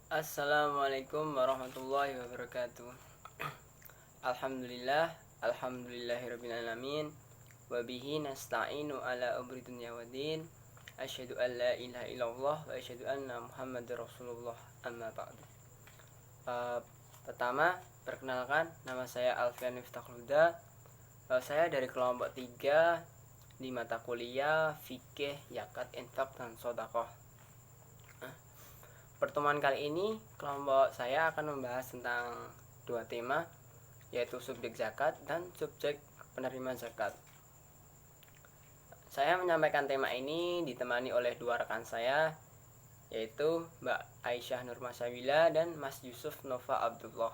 Assalamualaikum warahmatullahi wabarakatuh. Alhamdulillah, alhamdulillahirrabbilalamin. Wabihi nasta'inu ala umri dunya waddin. Asyhadu an la ilaha illallah wa asyhadu anna Muhammadar Rasulullah. Amma ba'du. Pertama, perkenalkan, nama saya Alfian Miftahul. Saya dari kelompok 3 di mata kuliah Fikih, Zakat, Infak, dan Sedekah. Pertemuan kali ini kelompok saya akan membahas tentang dua tema, yaitu subjek zakat dan subjek penerima zakat. Saya menyampaikan tema ini ditemani oleh dua rekan saya, yaitu Mbak Aisyah Nurmasawila dan Mas Yusuf Nova Abdullah.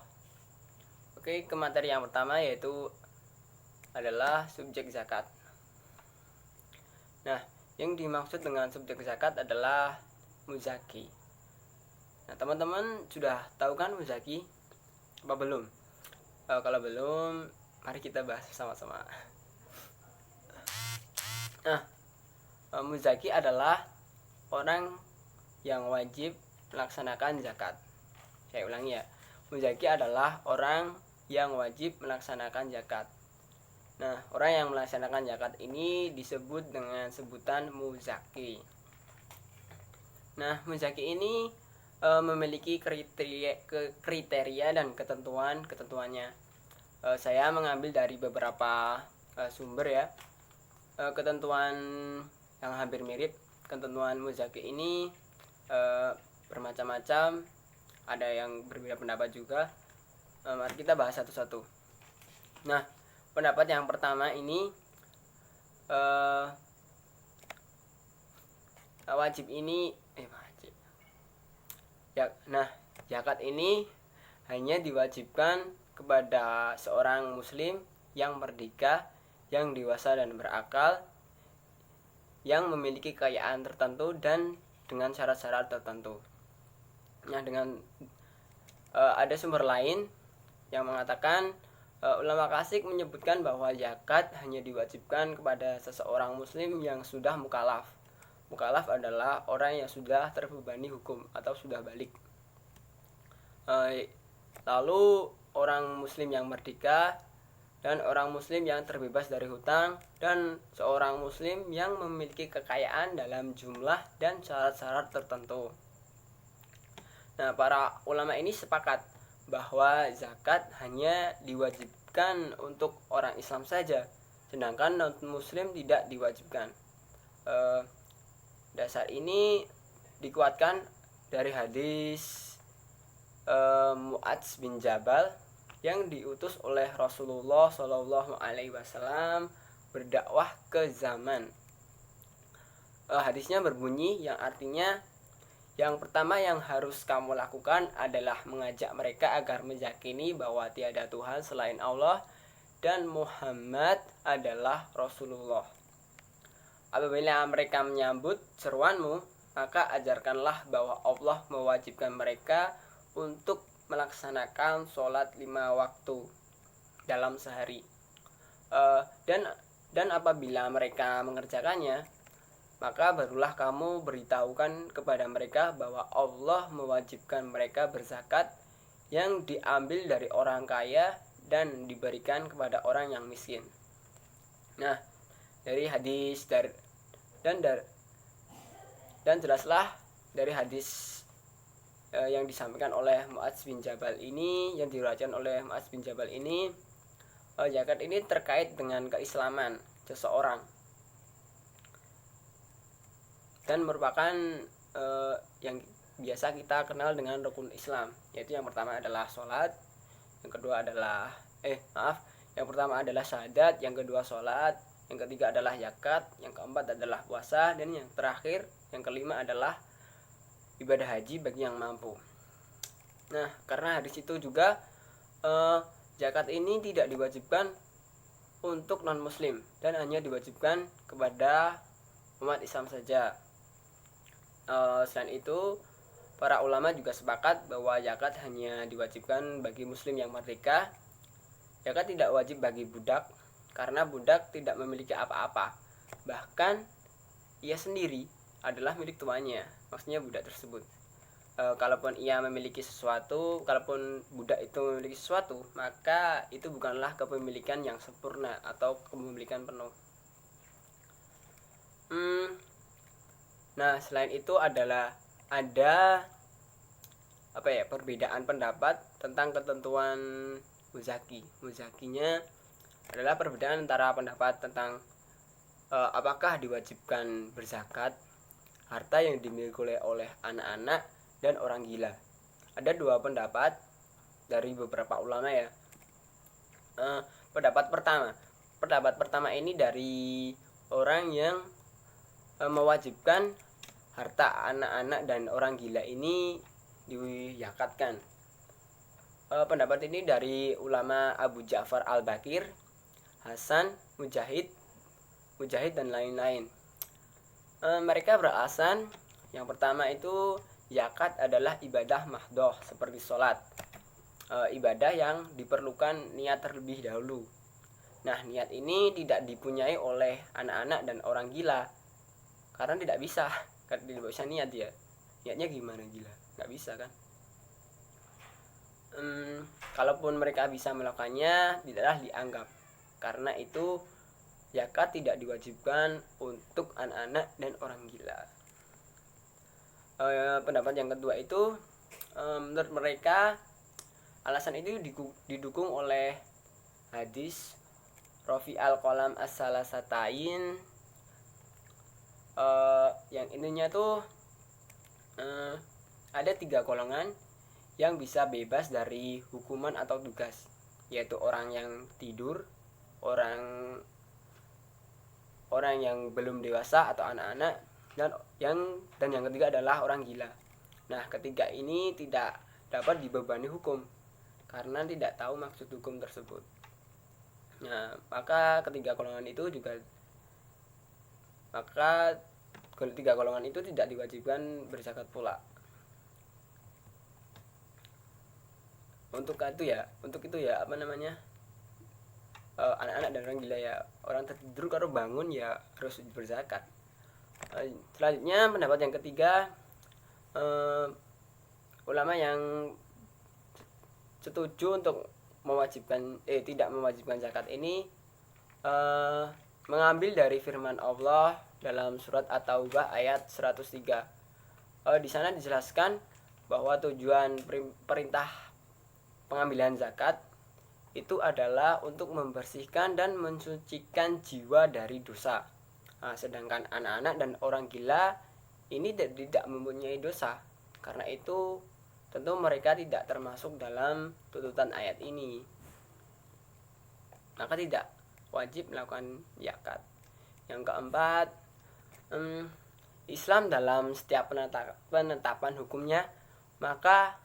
Oke, ke materi yang pertama yaitu adalah subjek zakat. Nah, yang dimaksud dengan subjek zakat adalah muzaki. Nah, teman-teman sudah tahu kan muzaki? Apa belum? Kalau belum, mari kita bahas sama-sama. Nah, muzaki adalah orang yang wajib melaksanakan zakat. Saya ulangi ya. Muzaki adalah orang yang wajib melaksanakan zakat. Nah, orang yang melaksanakan zakat ini disebut dengan sebutan muzaki. Nah, muzaki ini memiliki kriteria dan ketentuannya. Saya mengambil dari beberapa sumber ya. Ketentuan yang hampir mirip. Ketentuan muzaki ini bermacam-macam, ada yang berbeda pendapat juga. Mari kita bahas satu-satu. Nah, pendapat yang pertama ini wajib ini zakat ini hanya diwajibkan kepada seorang muslim yang merdeka, yang dewasa dan berakal, yang memiliki kekayaan tertentu dan dengan syarat-syarat tertentu. Nah, ada sumber lain yang mengatakan ulama klasik menyebutkan bahwa zakat hanya diwajibkan kepada seseorang muslim yang sudah mukallaf. Mukallaf adalah orang yang sudah terbebani hukum atau sudah balik. Lalu orang muslim yang merdeka dan orang muslim yang terbebas dari hutang dan seorang muslim yang memiliki kekayaan dalam jumlah dan syarat-syarat tertentu. Nah, para ulama ini sepakat bahwa zakat hanya diwajibkan untuk orang Islam saja, sedangkan non-muslim tidak diwajibkan. Dasar ini dikuatkan dari hadis Mu'adz bin Jabal yang diutus oleh Rasulullah SAW berdakwah ke zaman. Hadisnya berbunyi yang artinya, yang pertama yang harus kamu lakukan adalah mengajak mereka agar meyakini bahwa tiada Tuhan selain Allah dan Muhammad adalah Rasulullah. Apabila mereka menyambut seruanmu, maka ajarkanlah bahwa Allah mewajibkan mereka untuk melaksanakan sholat 5 waktu dalam sehari. Dan apabila mereka mengerjakannya, maka barulah kamu beritahukan kepada mereka bahwa Allah mewajibkan mereka berzakat yang diambil dari orang kaya dan diberikan kepada orang yang miskin. Nah, dari hadis dan jelaslah dari hadis yang disampaikan oleh Mu'adz bin Jabal ini, yang diriwayatkan oleh Mu'adz bin Jabal ini, zakat ini terkait dengan keislaman seseorang dan merupakan yang biasa kita kenal dengan rukun Islam, yaitu yang pertama adalah sholat, yang kedua adalah yang pertama adalah syahadat, yang kedua sholat, yang ketiga adalah zakat, yang keempat adalah puasa, dan yang terakhir, yang kelima adalah ibadah haji bagi yang mampu. Nah, karena hadis itu juga zakat ini tidak diwajibkan untuk non-muslim dan hanya diwajibkan kepada umat Islam saja. Selain itu, para ulama juga sepakat bahwa zakat hanya diwajibkan bagi muslim yang merdeka. Zakat tidak wajib bagi budak, karena budak tidak memiliki apa-apa. Bahkan ia sendiri adalah milik tuannya, maksudnya budak tersebut. kalaupun ia memiliki sesuatu, kalaupun budak itu memiliki sesuatu, maka itu bukanlah kepemilikan yang sempurna atau kepemilikan penuh. Nah, selain itu adalah ada perbedaan pendapat tentang ketentuan muzaki. Muzakinya adalah perbedaan antara pendapat tentang apakah diwajibkan berzakat harta yang dimiliki oleh anak-anak dan orang gila. Ada dua pendapat dari beberapa ulama ya. Pendapat pertama ini dari orang yang mewajibkan harta anak-anak dan orang gila ini dizakatkan. Pendapat ini dari ulama Abu Ja'far Al-Bakir, Hasan, Mujahid dan lain-lain. Mereka beralasan yang pertama itu zakat adalah ibadah mahdoh seperti sholat, ibadah yang diperlukan niat terlebih dahulu. Nah, niat ini tidak dipunyai oleh anak-anak dan orang gila karena tidak bisa niat ya. Niatnya gimana gila? Nggak bisa kan? Kalaupun mereka bisa melakukannya, tidaklah dianggap. Karena itu zakat tidak diwajibkan untuk anak-anak dan orang gila. Pendapat yang kedua itu menurut mereka alasan itu didukung oleh hadis Rafi al-Qalam as-salasatain, yang ininya tuh ada 3 golongan yang bisa bebas dari hukuman atau tugas, yaitu orang yang tidur, orang yang belum dewasa atau anak-anak, dan yang ketiga adalah orang gila. Nah, ketiga ini tidak dapat dibebani hukum karena tidak tahu maksud hukum tersebut. Nah, maka ketiga golongan itu tidak diwajibkan berzakat pula. Untuk itu ya anak-anak dan orang gila ya, orang tertidur kalau bangun ya harus berzakat. Selanjutnya pendapat yang ketiga, ulama yang setuju untuk tidak mewajibkan zakat ini mengambil dari firman Allah dalam surat At-Taubah ayat 103. Di sana dijelaskan bahwa tujuan perintah pengambilan zakat itu adalah untuk membersihkan dan mensucikan jiwa dari dosa. Nah, sedangkan anak-anak dan orang gila ini tidak mempunyai dosa. Karena itu tentu mereka tidak termasuk dalam tuntutan ayat ini. Maka tidak wajib melakukan zakat. Yang keempat, Islam dalam setiap penetapan hukumnya maka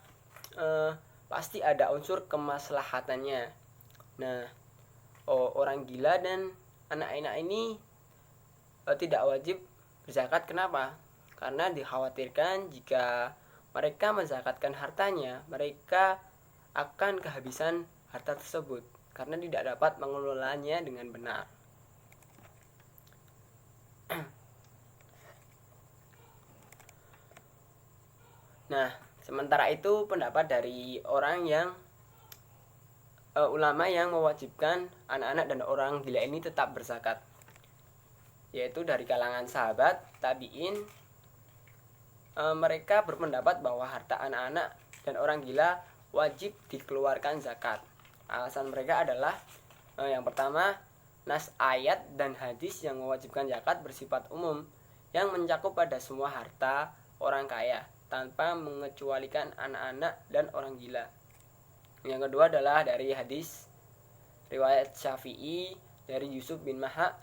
pasti ada unsur kemaslahatannya. Nah, orang gila dan anak-anak ini tidak wajib berzakat. Kenapa? Karena dikhawatirkan jika mereka menzakatkan hartanya, mereka akan kehabisan harta tersebut karena tidak dapat mengelolanya dengan benar. Nah, sementara itu pendapat dari orang yang ulama yang mewajibkan anak-anak dan orang gila ini tetap berzakat, yaitu dari kalangan sahabat, tabi'in. Mereka berpendapat bahwa harta anak-anak dan orang gila wajib dikeluarkan zakat. Alasan mereka adalah yang pertama, nas ayat dan hadis yang mewajibkan zakat bersifat umum yang mencakup pada semua harta orang kaya tanpa mengecualikan anak-anak dan orang gila. Yang kedua adalah dari hadis riwayat Syafi'i dari Yusuf bin Maha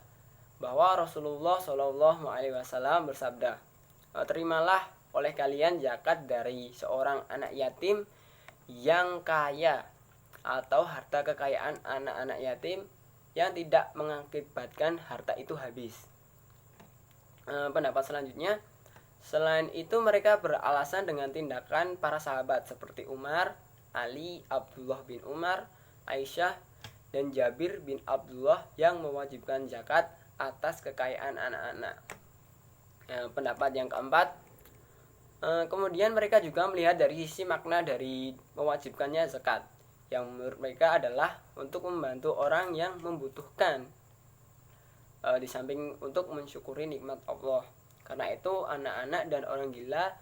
bahwa Rasulullah Shallallahu Alaihi Wasallam bersabda, terimalah oleh kalian zakat dari seorang anak yatim yang kaya atau harta kekayaan anak-anak yatim yang tidak mengakibatkan harta itu habis. Pendapat selanjutnya, selain itu mereka beralasan dengan tindakan para sahabat seperti Umar, Ali, Abdullah bin Umar, Aisyah, dan Jabir bin Abdullah yang mewajibkan zakat atas kekayaan anak-anak. Pendapat yang keempat, Kemudian mereka juga melihat dari sisi makna dari mewajibkannya zakat, yang menurut mereka adalah untuk membantu orang yang membutuhkan, di samping untuk mensyukuri nikmat Allah. Karena itu anak-anak dan orang gila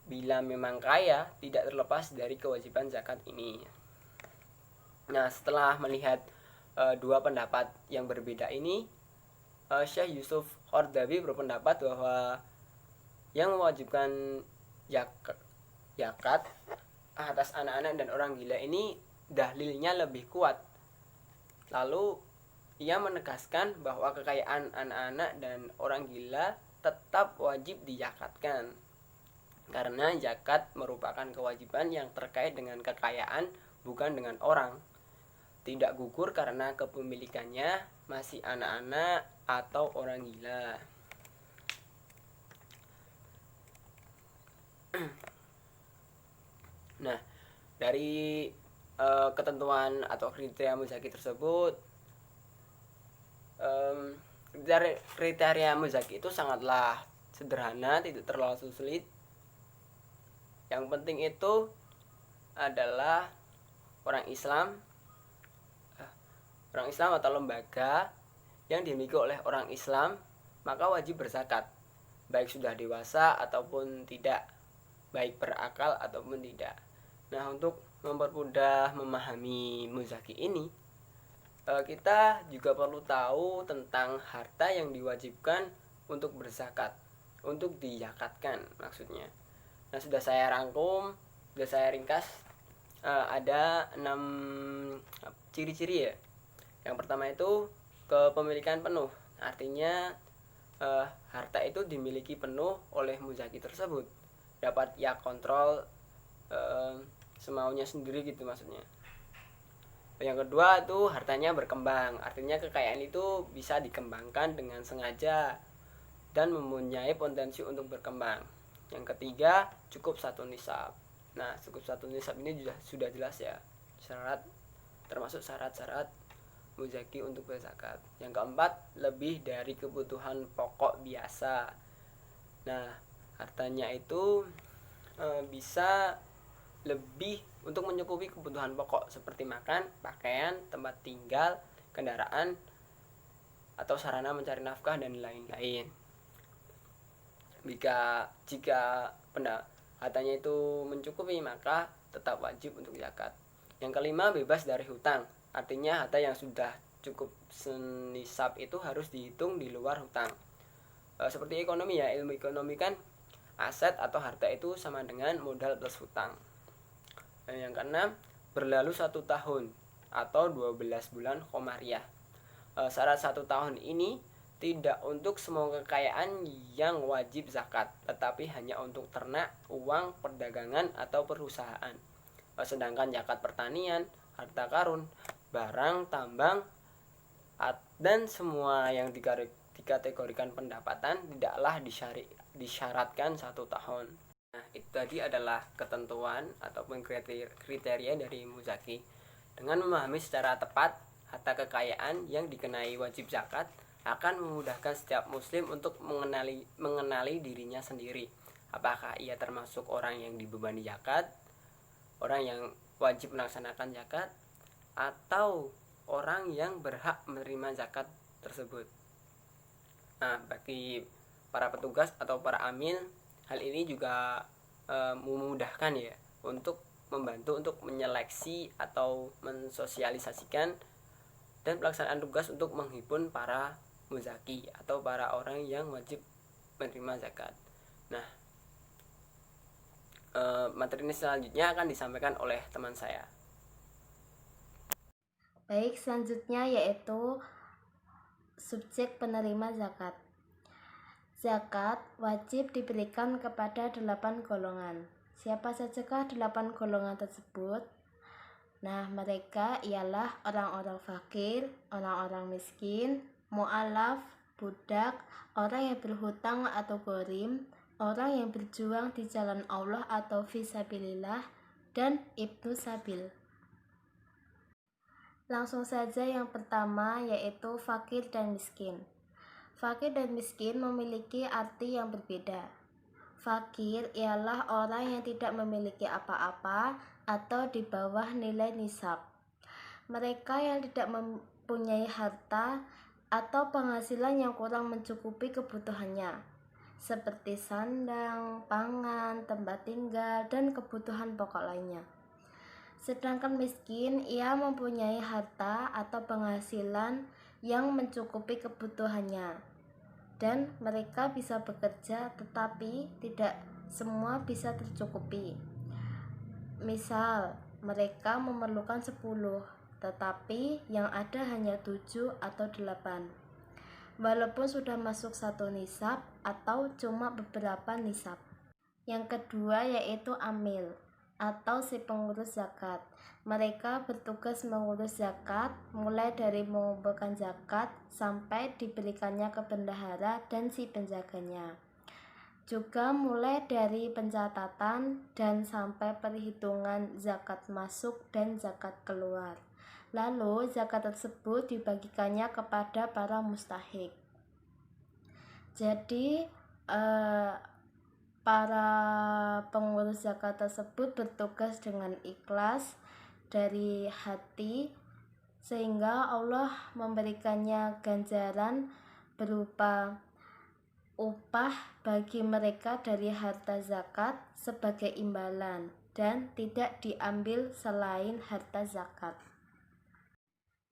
bila memang kaya tidak terlepas dari kewajiban zakat ini. Nah, setelah melihat dua pendapat yang berbeda ini, Syekh Yusuf Qaradawi berpendapat bahwa yang mewajibkan zakat atas anak-anak dan orang gila ini dalilnya lebih kuat. Lalu ia menegaskan bahwa kekayaan anak-anak dan orang gila tetap wajib dizakatkan, karena zakat merupakan kewajiban yang terkait dengan kekayaan, bukan dengan orang. Tidak gugur karena kepemilikannya masih anak-anak atau orang gila. Nah, dari ketentuan atau kriteria muzaki tersebut, kriteria muzaki itu sangatlah sederhana, tidak terlalu sulit. Yang penting itu adalah orang Islam atau lembaga yang dimiliki oleh orang Islam, maka wajib berzakat, baik sudah dewasa ataupun tidak, baik berakal ataupun tidak. Nah, untuk mempermudah memahami muzaki ini, kita juga perlu tahu tentang harta yang diwajibkan untuk berzakat, untuk dizakatkan maksudnya. Nah, sudah saya rangkum, sudah saya ringkas, ada 6 ciri-ciri ya. Yang pertama itu kepemilikan penuh, artinya harta itu dimiliki penuh oleh muzaki tersebut, dapat ia kontrol semaunya sendiri gitu maksudnya. Yang kedua itu hartanya berkembang, artinya kekayaan itu bisa dikembangkan dengan sengaja dan mempunyai potensi untuk berkembang. Yang ketiga, cukup satu nisab. Nah, cukup satu nisab ini sudah jelas ya, syarat, termasuk syarat-syarat muzaki untuk berzakat. Yang keempat, lebih dari kebutuhan pokok biasa. Nah, hartanya itu bisa lebih untuk mencukupi kebutuhan pokok seperti makan, pakaian, tempat tinggal, kendaraan, atau sarana mencari nafkah dan lain-lain. Jika hartanya itu mencukupi, maka tetap wajib untuk zakat. Yang kelima, bebas dari hutang, artinya harta yang sudah cukup senisab itu harus dihitung di luar hutang. Seperti ekonomi ya, ilmu ekonomi kan aset atau harta itu sama dengan modal plus hutang. Yang keenam, berlalu 1 tahun atau 12 bulan komariah. Syarat 1 tahun ini tidak untuk semua kekayaan yang wajib zakat, tetapi hanya untuk ternak, uang, perdagangan, atau perusahaan. Sedangkan zakat pertanian, harta karun, barang, tambang, dan semua yang dikategorikan pendapatan tidaklah disyaratkan 1 tahun. Nah, itu tadi adalah ketentuan ataupun kriteria dari muzaki. Dengan memahami secara tepat harta kekayaan yang dikenai wajib zakat akan memudahkan setiap muslim untuk mengenali dirinya sendiri. Apakah ia termasuk orang yang dibebani zakat, orang yang wajib melaksanakan zakat, atau orang yang berhak menerima zakat tersebut. Nah, bagi para petugas atau para amil, hal ini juga memudahkan ya untuk membantu untuk menyeleksi atau mensosialisasikan dan pelaksanaan tugas untuk menghimpun para muzaki atau para orang yang wajib menerima zakat. Nah, materi ini selanjutnya akan disampaikan oleh teman saya. Baik, selanjutnya yaitu subjek penerima zakat. Zakat wajib diberikan kepada 8 golongan. Siapa sajakah 8 golongan tersebut? Nah, mereka ialah orang-orang fakir, orang-orang miskin, mu'alaf, budak, orang yang berhutang atau gharim, orang yang berjuang di jalan Allah atau fisabilillah, dan ibnu sabil. Langsung saja yang pertama yaitu fakir dan miskin. Fakir dan miskin memiliki arti yang berbeda. Fakir ialah orang yang tidak memiliki apa-apa atau di bawah nilai nisab. Mereka yang tidak mempunyai harta atau penghasilan yang kurang mencukupi kebutuhannya, seperti sandang, pangan, tempat tinggal, dan kebutuhan pokok lainnya. Sedangkan miskin, ia mempunyai harta atau penghasilan yang mencukupi kebutuhannya, dan mereka bisa bekerja, tetapi tidak semua bisa tercukupi. Misal, mereka memerlukan 10, tetapi yang ada hanya 7 atau 8. Walaupun sudah masuk 1 nisab atau cuma beberapa nisab. Yang kedua yaitu amil atau si pengurus zakat. Mereka bertugas mengurus zakat mulai dari mengumpulkan zakat sampai diberikannya ke bendahara dan si penjaganya. Juga mulai dari pencatatan dan sampai perhitungan zakat masuk dan zakat keluar. Lalu zakat tersebut dibagikannya kepada para mustahik. Jadi para pengurus zakat tersebut bertugas dengan ikhlas dari hati, sehingga Allah memberikannya ganjaran berupa upah bagi mereka dari harta zakat sebagai imbalan dan tidak diambil selain harta zakat.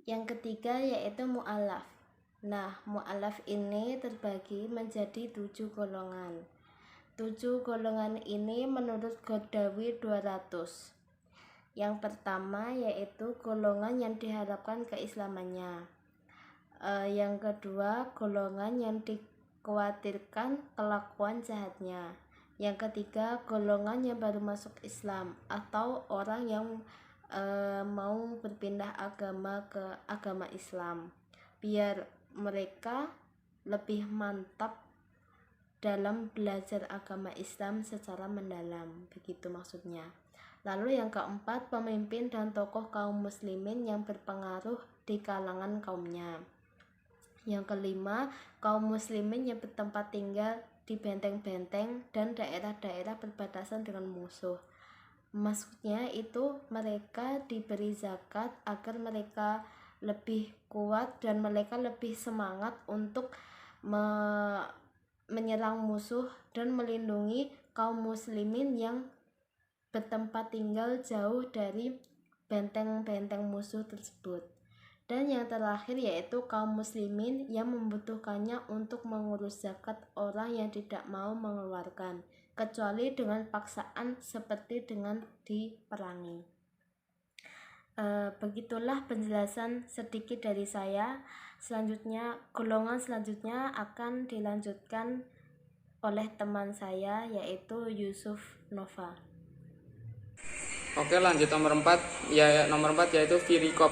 Yang ketiga yaitu mu'alaf. Nah, mu'alaf ini terbagi menjadi 7 golongan. 7 golongan ini menurut Ghordawi 200. Yang pertama yaitu golongan yang diharapkan keislamannya. Yang kedua golongan yang dikhawatirkan kelakuan jahatnya. Yang ketiga golongan yang baru masuk Islam atau orang yang mau berpindah agama ke agama Islam, biar mereka lebih mantap dalam belajar agama Islam secara mendalam, begitu maksudnya. Lalu yang keempat, pemimpin dan tokoh kaum muslimin yang berpengaruh di kalangan kaumnya. Yang kelima, kaum muslimin yang bertempat tinggal di benteng-benteng dan daerah-daerah perbatasan dengan musuh. Maksudnya itu mereka diberi zakat agar mereka lebih kuat dan mereka lebih semangat untuk menyerang musuh dan melindungi kaum muslimin yang bertempat tinggal jauh dari benteng-benteng musuh tersebut. Dan yang terakhir yaitu kaum muslimin yang membutuhkannya untuk mengurus zakat orang yang tidak mau mengeluarkan, kecuali dengan paksaan seperti dengan diperangi. Begitulah penjelasan sedikit dari saya. Selanjutnya, golongan selanjutnya akan dilanjutkan oleh teman saya yaitu Yusuf Nova. Oke, lanjut nomor 4 yaitu firikop,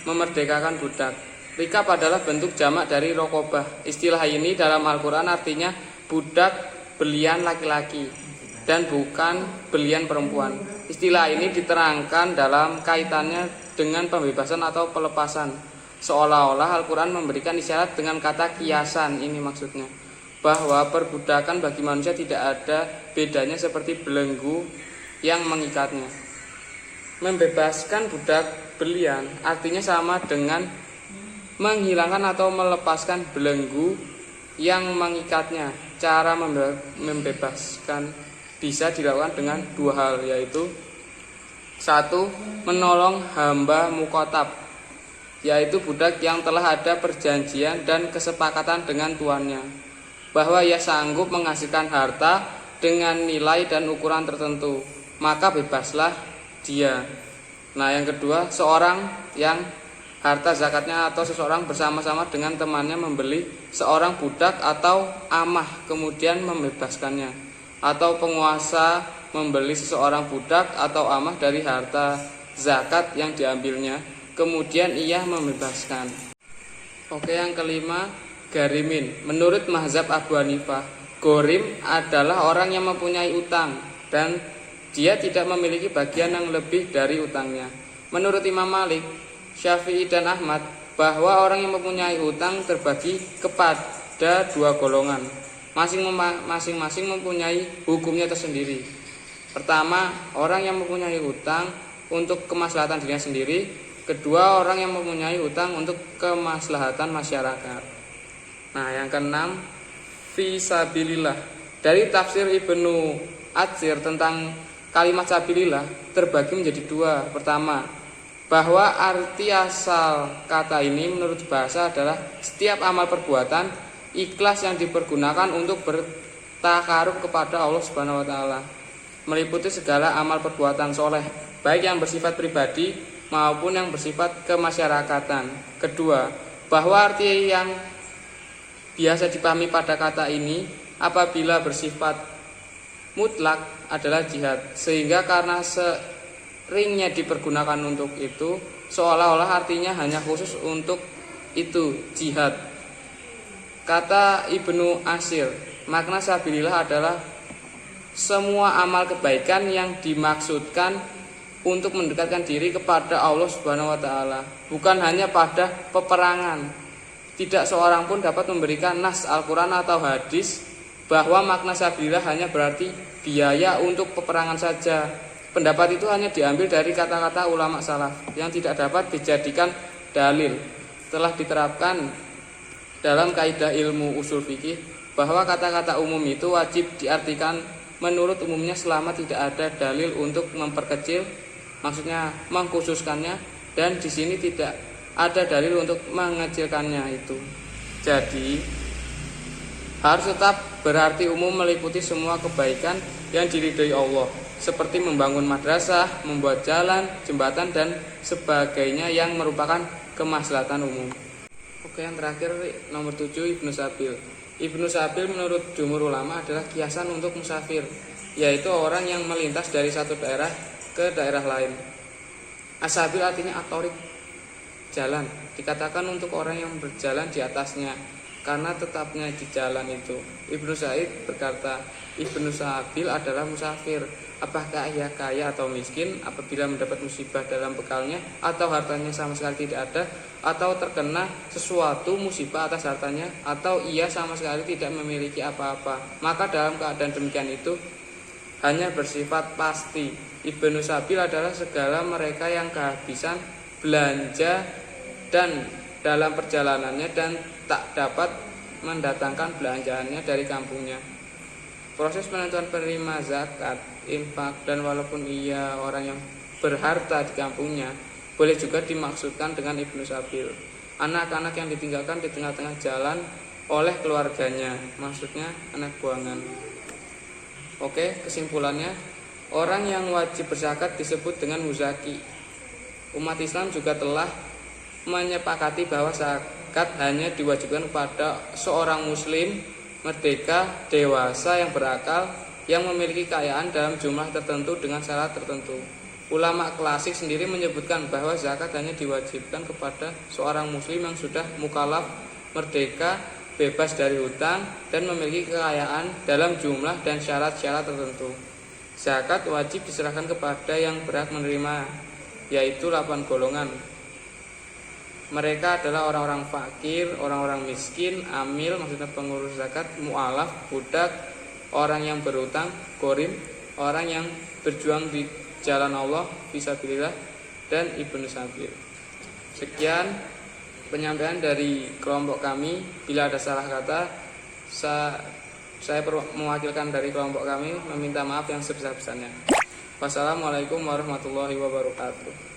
memerdekakan budak. Rikab adalah bentuk jamak dari rokobah. Istilah ini dalam Al-Quran artinya budak belian laki-laki dan bukan belian perempuan. Istilah ini diterangkan dalam kaitannya dengan pembebasan atau pelepasan. Seolah-olah Al-Quran memberikan isyarat dengan kata kiasan, ini maksudnya, bahwa perbudakan bagi manusia tidak ada bedanya seperti belenggu yang mengikatnya. Membebaskan budak belian artinya sama dengan menghilangkan atau melepaskan belenggu yang mengikatnya. Cara membebaskan bisa dilakukan dengan 2 hal, yaitu 1. Menolong hamba mukotab, yaitu budak yang telah ada perjanjian dan kesepakatan dengan tuannya bahwa ia sanggup menghasilkan harta dengan nilai dan ukuran tertentu, maka bebaslah dia. Nah, yang kedua, seorang yang harta zakatnya atau seseorang bersama-sama dengan temannya membeli seorang budak atau amah kemudian membebaskannya, atau penguasa membeli seseorang budak atau amah dari harta zakat yang diambilnya kemudian ia membebaskan. Oke, yang kelima, garimin. Menurut mazhab Abu Hanifah, gorim adalah orang yang mempunyai utang dan dia tidak memiliki bagian yang lebih dari utangnya. Menurut Imam Malik, Syafi'i dan Ahmad, bahwa orang yang mempunyai hutang terbagi kepada 2 golongan. Masing-masing mempunyai hukumnya tersendiri. Pertama, orang yang mempunyai hutang untuk kemaslahatan dirinya sendiri. Kedua, orang yang mempunyai hutang untuk kemaslahatan masyarakat. Nah, yang keenam, fisabilillah. Dari tafsir Ibnu Atsir tentang kalimat sabilillah terbagi menjadi dua. Pertama, bahwa arti asal kata ini menurut bahasa adalah setiap amal perbuatan ikhlas yang dipergunakan untuk bertakarub kepada Allah Subhanahu wa taala, meliputi segala amal perbuatan soleh, baik yang bersifat pribadi maupun yang bersifat kemasyarakatan. Kedua, bahwa arti yang biasa dipahami pada kata ini apabila bersifat mutlak adalah jihad, sehingga karena seringnya dipergunakan untuk itu seolah-olah artinya hanya khusus untuk itu jihad. Kata Ibnu Atsir, makna sabilillah adalah semua amal kebaikan yang dimaksudkan untuk mendekatkan diri kepada Allah Subhanahu wa taala, bukan hanya pada peperangan. Tidak seorang pun dapat memberikan nas Al-Qur'an atau hadis bahwa makna sabilillah hanya berarti biaya untuk peperangan saja. Pendapat itu hanya diambil dari kata-kata ulama salaf yang tidak dapat dijadikan dalil. Telah diterapkan dalam kaidah ilmu usul fikih bahwa kata-kata umum itu wajib diartikan menurut umumnya selama tidak ada dalil untuk memperkecil, maksudnya mengkhususkannya, dan di sini tidak ada dalil untuk mengecilkannya itu. Jadi harus tetap berarti umum meliputi semua kebaikan yang diridhoi Allah, seperti membangun madrasah, membuat jalan, jembatan, dan sebagainya yang merupakan kemaslahatan umum. Oke, yang terakhir nomor 7, Ibnu Sabil. Ibnu Sabil menurut jumhur ulama adalah kiasan untuk musafir, yaitu orang yang melintas dari satu daerah ke daerah lain. As-sabil artinya at-thariq, jalan. Dikatakan untuk orang yang berjalan di atasnya karena tetapnya di jalan itu. Ibnu Sa'id berkata, Ibnu Sabil adalah musafir. Apakah ia kaya atau miskin, apabila mendapat musibah dalam bekalnya atau hartanya sama sekali tidak ada, atau terkena sesuatu musibah atas hartanya, atau ia sama sekali tidak memiliki apa-apa, maka dalam keadaan demikian itu hanya bersifat pasti. Ibnu Sabil adalah segala mereka yang kehabisan belanja dan dalam perjalanannya dan tak dapat mendatangkan belanjaannya dari kampungnya. Proses penentuan penerima zakat, infak, dan walaupun ia orang yang berharta di kampungnya, boleh juga dimaksudkan dengan Ibnu Sabil, anak-anak yang ditinggalkan di tengah-tengah jalan oleh keluarganya, maksudnya anak buangan. Oke, kesimpulannya, orang yang wajib berzakat disebut dengan muzaki. Umat Islam juga telah menyepakati bahwa zakat hanya diwajibkan kepada seorang muslim merdeka, dewasa, yang berakal, yang memiliki kekayaan dalam jumlah tertentu dengan syarat tertentu. Ulama klasik sendiri menyebutkan bahwa zakat hanya diwajibkan kepada seorang muslim yang sudah mukallaf, merdeka, bebas dari hutang, dan memiliki kekayaan dalam jumlah dan syarat-syarat tertentu. Zakat wajib diserahkan kepada yang berhak menerima, yaitu 8 golongan. Mereka adalah orang-orang fakir, orang-orang miskin, amil, maksudnya pengurus zakat, mu'alaf, budak, orang yang berhutang, gorim, orang yang berjuang di jalan Allah, fisabilillah, dan Ibnu Sabil. Sekian penyampaian dari kelompok kami. Bila ada salah kata, saya mewakilkan dari kelompok kami meminta maaf yang sebesar-besarnya. Wassalamualaikum warahmatullahi wabarakatuh.